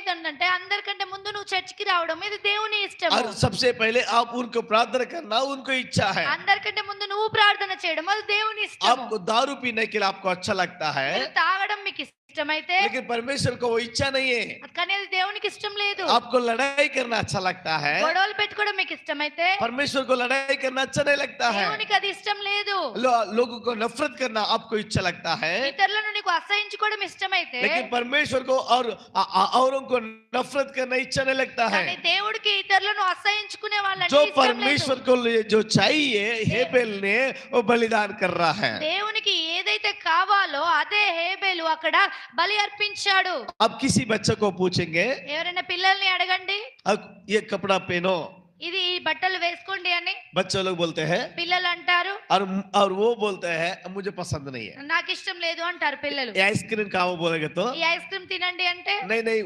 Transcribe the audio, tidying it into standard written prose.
ఏమైతుందంటే అందరికంటే ముందు నువ్వు చర్చికి రావడం ఇది దేవుని ఇష్టము. और सबसे पहले आप उनको प्रार्थना करना उनको इच्छा है। అందరికంటే ముందు నువ్వు ప్రార్థన చేయడం అది దేవుని ఇష్టము. आपको दारू पीने के लिए आपको अच्छा लगता है, మీరు తాగడం మీకు ఇష్టమైతే लेकिन परमेश्वर को वो इच्छा नहीं है। కానీ అది దేవునికి ఇష్టం లేదు. आपको लड़ाई करना अच्छा लगता है, గొడవలు పెట్టుకోవడం మీకు ఇష్టమైతే परमेश्वर को लड़ाई करना अच्छा नहीं लगता है। దేవునికి అది ఇష్టం లేదు. लोगों को नफरत करना आपको इच्छा लगता है, ఇతరులను నీకు అసహించుకోవడం ఇష్టమైతే लेकिन परमेश्वर को और औरों को नफरत करना इच्छा नहीं लगता है। కానీ దేవుడికి ఇతరులను అసహించుకునే వాళ్ళని जो ఇష్టం లేదు. परमेश्वर को जो चाहिए हेबेल ने वो बलिदान कर रहा है। దేవునికి ఏదైతే కావాలో అదే హేబేలు అక్కడ బలి అర్పించాడు. अब किसी बच्चे को पूछेंगे ఎవరైనా పిల్లల్ని అడగండి अब ये कपड़ा पहनो, ఇది ఈ బట్టలు వేసుకోండి అని बच्चे लोग बोलते हैं, పిల్లలు అంటారు. और वो बोलते हैं मुझे पसंद नहीं है। నాకు ఇష్టం లేదు అంటారు పిల్లలు. ये आइसक्रीम खाओ बोलेगा तो ఈ ఐస్ క్రీమ్ తినండి అంటే नहीं नहीं